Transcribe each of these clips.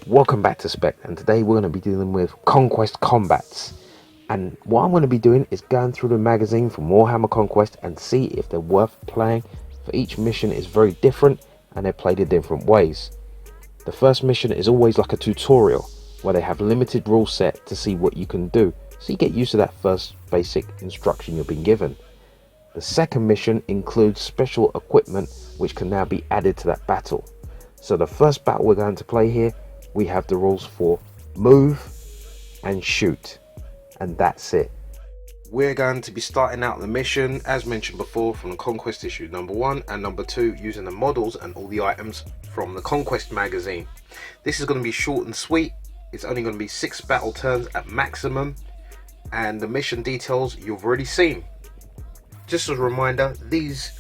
Welcome back to Spekd, and today we're going to be dealing with Conquest Combats. And what I'm going to be doing is going through the magazine from Warhammer Conquest and see if they're worth playing, for each mission is very different and they're played in different ways. The first mission is always like a tutorial where they have limited rule set to see what you can do, so you get used to that first basic instruction you've been given. The second mission includes special equipment which can now be added to that battle. So the first battle we're going to play here, we have the rules for move and shoot, and that's it. We're going to be starting out the mission, as mentioned before, from the Conquest issue number 1 and number 2, using the models and all the items from the Conquest magazine. This is going to be short and sweet. It's only going to be 6 battle turns at maximum, and the mission details you've already seen. Just as a reminder, these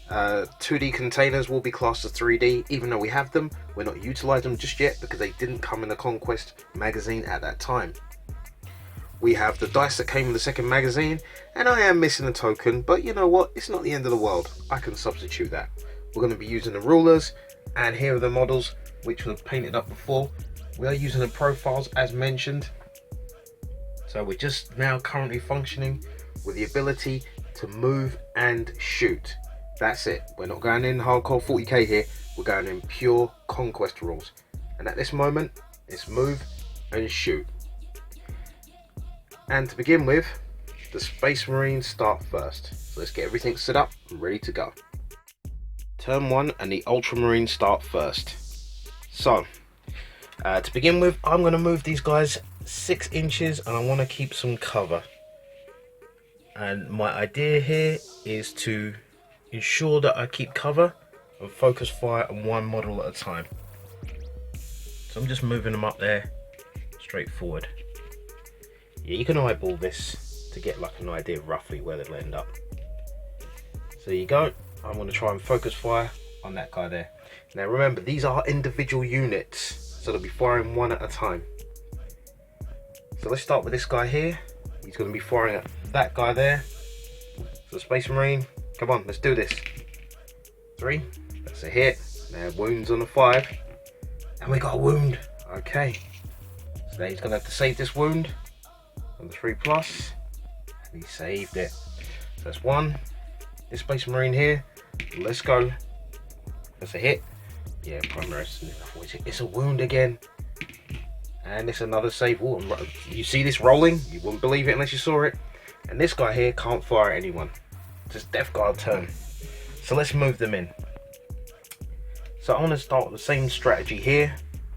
2D containers will be classed as 3D. Even though we have them, we're not utilising them just yet because they didn't come in the Conquest magazine at that time. We have the dice that came in the second magazine, and I am missing a token, but you know what, it's not the end of the world. I can substitute that. We're going to be using the rulers, and here are the models which were painted up before. We are using the profiles as mentioned, so we're just now currently functioning with the ability to move and shoot. That's it. We're not going in hardcore 40k here, we're going in pure Conquest rules. And at this moment, it's move and shoot. And to begin with, the Space Marines start first. So let's get everything set up and ready to go. Turn 1 and the Ultramarines start first. So, to begin with, I'm going to move these guys 6 inches and I want to keep some cover. And my idea here is to ensure that I keep cover and focus fire on one model at a time. So I'm just moving them up there straight forward. Yeah, you can eyeball this to get like an idea roughly where they'll end up. So there you go. I'm going to try and focus fire on that guy there. Now remember, these are individual units, so they'll be firing one at a time. So let's start with this guy here. He's going to be firing at that guy there. So Space Marine, come on, let's do this. 3, that's a hit. Now wounds on the 5, and we got a wound. Okay, so now he's going to have to save this wound on the 3+, and he saved it. So that's 1. This Space Marine here, let's go. That's a hit. Yeah, primary. It's a wound again. And it's another save. Ooh, you see this rolling? You wouldn't believe it unless you saw it. And this guy here can't fire at anyone. Just Death Guard turn. So let's move them in. So I want to start with the same strategy here,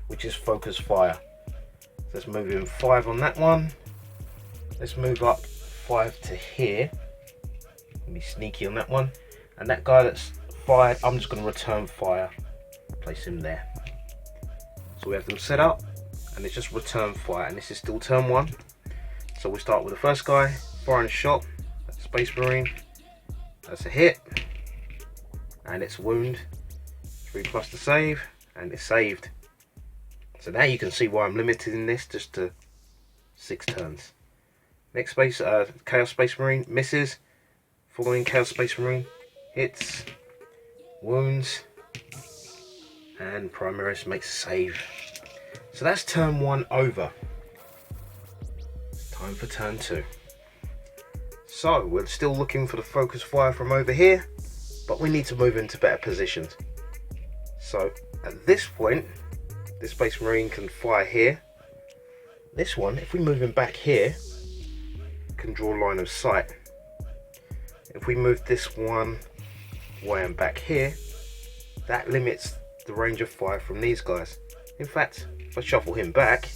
which is focus fire. So let's move in 5 on that one. Let's move up 5 to here. Be sneaky on that one. And that guy that's fired, I'm just going to return fire. Place him there. So we have them set up. And it's just return fire, and this is still turn 1. So we start with the first guy, firing a shot, that's Space Marine, that's a hit, and it's wound, 3+ to save, and it's saved. So now you can see why I'm limiting this just to 6 turns. Next Chaos Space Marine misses, following Chaos Space Marine, hits, wounds, and Primaris makes a save. So that's turn 1 over. It's time for turn 2. So we're still looking for the focus fire from over here, but we need to move into better positions. So at this point, this Space Marine can fire here. This one, if we move him back here, can draw line of sight. If we move this one way and back here, that limits the range of fire from these guys. In fact, if I shuffle him back,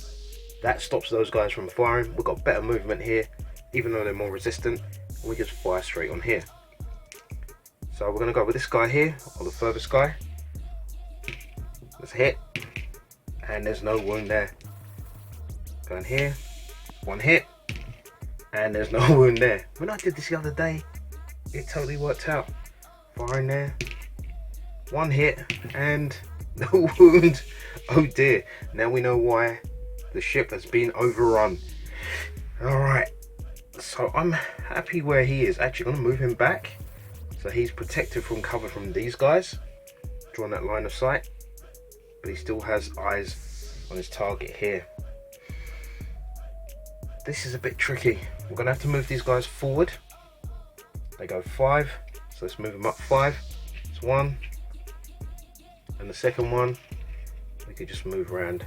that stops those guys from firing. We've got better movement here, even though they're more resistant, and we just fire straight on here. So we're going to go with this guy here, or the furthest guy. Let's hit, and there's no wound there. Going here, 1 hit, and there's no wound there. When I did this the other day, it totally worked out. Firing there, 1 hit, and no wound. Oh dear, now we know why the ship has been overrun. Alright, so I'm happy where he is. Actually, I'm going to move him back so he's protected from cover from these guys, drawing that line of sight, but he still has eyes on his target here. This is a bit tricky. We're going to have to move these guys forward. They go 5, so let's move them up 5. It's 1, and the second one we could just move around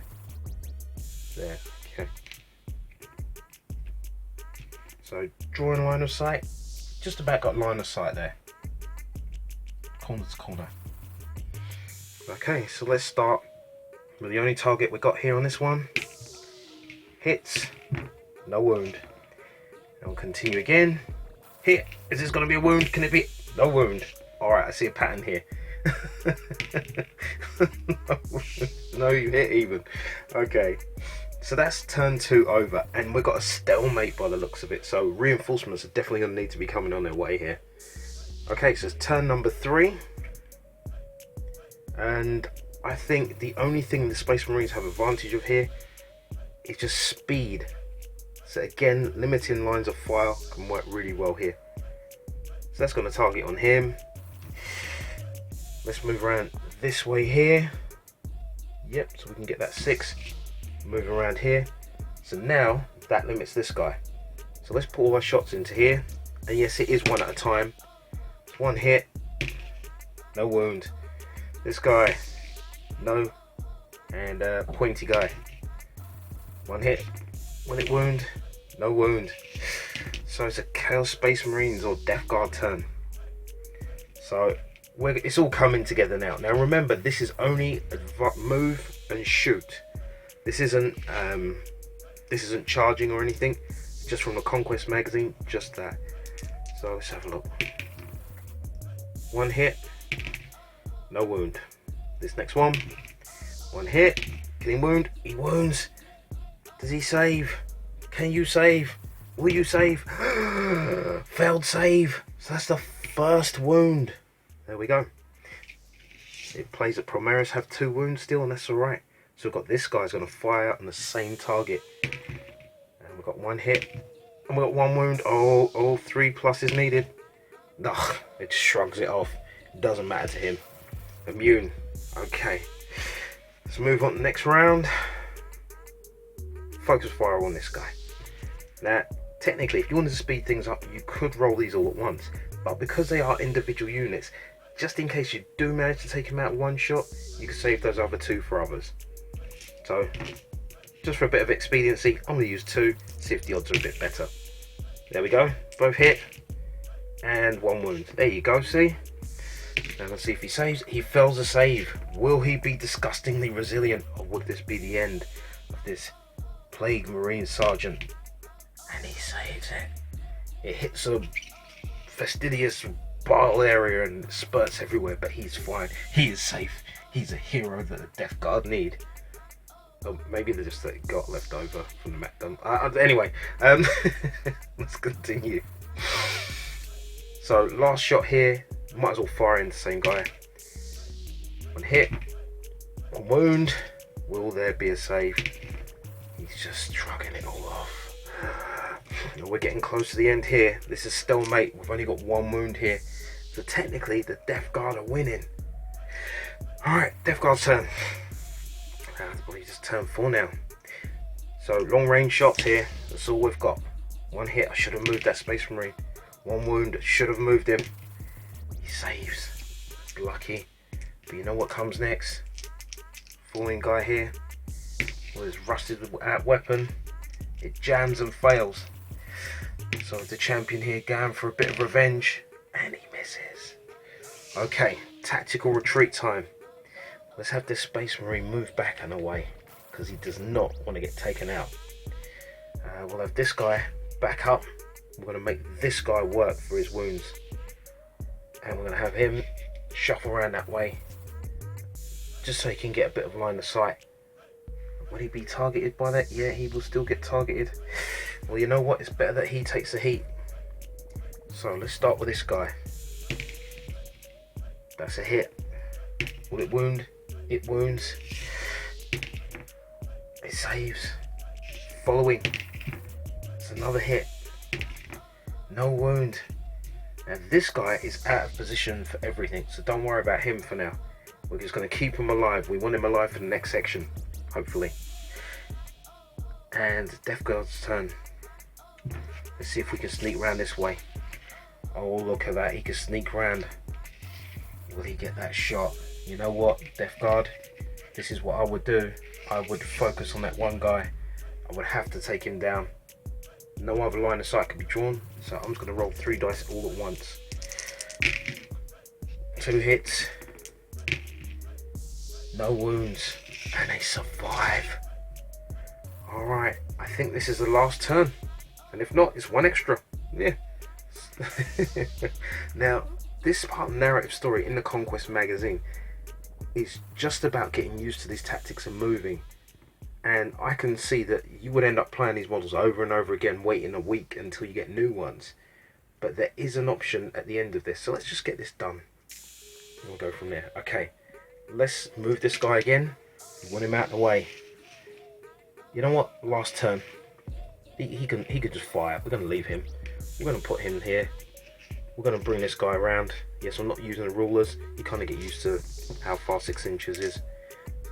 there. Okay. So drawing line of sight, just about got line of sight there. Corner to corner. Okay, so let's start with the only target we got here on this one. Hits, no wound. And we'll continue again. Hit, is this going to be a wound? Can it be? No wound. Alright, I see a pattern here. No, you hit even. Okay, so that's turn 2 over, and we've got a stalemate by the looks of it, so reinforcements are definitely going to need to be coming on their way here. Okay, so it's turn number 3, and I think the only thing the Space Marines have advantage of here is just speed. So again, limiting lines of fire can work really well here. So that's going to target on him. Let's move around this way here. Yep, so we can get that 6. Move around here. So now that limits this guy. So let's put all our shots into here. And yes, it is one at a time. It's one hit, no wound. This guy, no. And pointy guy. One hit, will it wound? No wound. So it's a Chaos Space Marines or Death Guard turn. So it's all coming together now. Now remember, this is only move and shoot. This isn't charging or anything. Just from the Conquest magazine, just that. So let's have a look. One hit, no wound. This next one hit, can he wound? He wounds. Does he save? Can you save? Will you save? Failed save. So that's the first wound. There we go. It plays that Primaris have 2 wounds still, and that's alright. So we've got this guy's going to fire on the same target. And we've got 1 hit. And we've got 1 wound. Oh, 3 plus is needed. Ugh, it shrugs it off. It doesn't matter to him. Immune. Okay. Let's move on to the next round. Focus fire on this guy. Now, technically, if you wanted to speed things up, you could roll these all at once. But because they are individual units, just in case you do manage to take him out one shot, you can save those other 2 for others. So, just for a bit of expediency, I'm going to use 2, see if the odds are a bit better. There we go, both hit, and 1 wound. There you go, see? Now let's see if he saves. He fails a save. Will he be disgustingly resilient, or would this be the end of this Plague Marine Sergeant? And he saves it. It hits a fastidious bile area and spurts everywhere, but he's fine. He is safe. He's a hero that the Death Guard need. Oh, maybe they just got left over from the mech dump. Anyway, let's continue. So last shot here, might as well fire in the same guy. 1 hit, 1 wound. Will there be a save? He's just shrugging it all off. We're getting close to the end here. This is stalemate. We've only got 1 wound here. So technically the Death Guard are winning. Alright, Death Guard's turn. It's probably just turn 4 now. So long range shots here. That's all we've got. 1 hit. I should have moved that Space Marine. 1 wound. I should have moved him. He saves. That's lucky. But you know what comes next? Falling guy here. With his rusted out weapon. It jams and fails. So the champion here going for a bit of revenge. And he misses. Okay. Tactical retreat time. Let's have this Space Marine move back and away, because he does not want to get taken out. We'll have this guy back up. We're going to make this guy work for his wounds. And we're going to have him shuffle around that way, just so he can get a bit of line of sight. Will he be targeted by that? Yeah, he will still get targeted. Well, you know what? It's better that he takes the heat. So let's start with this guy. That's a hit. Will it wound? It wounds. It saves. Following. It's another hit. No wound. Now this guy is out of position for everything, so don't worry about him for now. We're just going to keep him alive. We want him alive for the next section, hopefully. And Death Guard's turn. Let's see if we can sneak round this way. Oh, look at that, he can sneak round. Will he get that shot? You know what, Death Guard? This is what I would do. I would focus on that one guy. I would have to take him down. No other line of sight can be drawn, so I'm just going to roll 3 dice all at once. 2 hits. No wounds. And they survive. Alright, I think this is the last turn. And if not, it's 1 extra. Yeah. Now, this part of the narrative story in the Conquest magazine is just about getting used to these tactics and moving. And I can see that you would end up playing these models over and over again, waiting a week until you get new ones. But there is an option at the end of this, so let's just get this done. We'll go from there. Okay, let's move this guy again. We want him out of the way. You know what? Last turn. He can just fire. We're going to leave him. We're going to put him here. We're going to bring this guy around. Yes, I'm not using the rulers. You kind of get used to how far 6 inches is.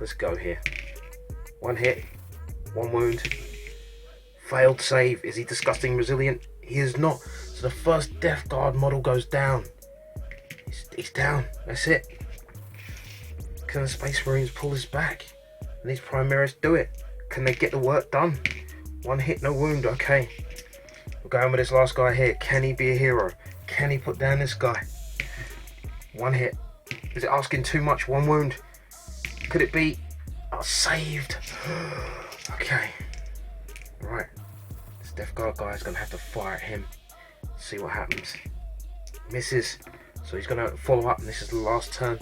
Let's go here. 1 hit, 1 wound. Failed save. Is he disgusting resilient? He is not. So the first Death Guard model goes down. He's down. That's it. Can the Space Marines pull this back? And these Primaris do it? Can they get the work done? 1 hit, no wound. Okay. We're going with this last guy here. Can he be a hero? Can he put down this guy? 1 hit. Is it asking too much? 1 wound. Could it be? Oh, saved. Okay. Right. This Death Guard guy is going to have to fire at him. See what happens. Misses. So he's going to follow up, and this is the last turn.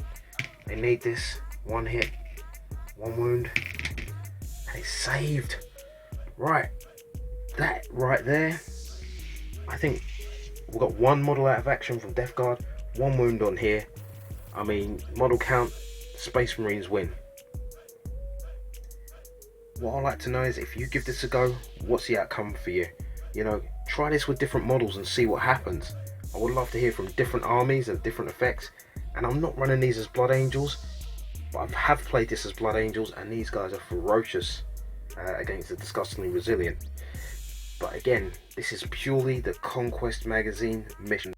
They need this. 1 hit. 1 wound. And he's saved. Right. That right there. I think we've got 1 model out of action from Death Guard. 1 wound on here. I mean, model count, Space Marines win. What I'd like to know is, if you give this a go, what's the outcome for you? You know, try this with different models and see what happens. I would love to hear from different armies and different effects. And I'm not running these as Blood Angels, but I have played this as Blood Angels, and these guys are ferocious against the disgustingly resilient. But again, this is purely the Conquest magazine mission.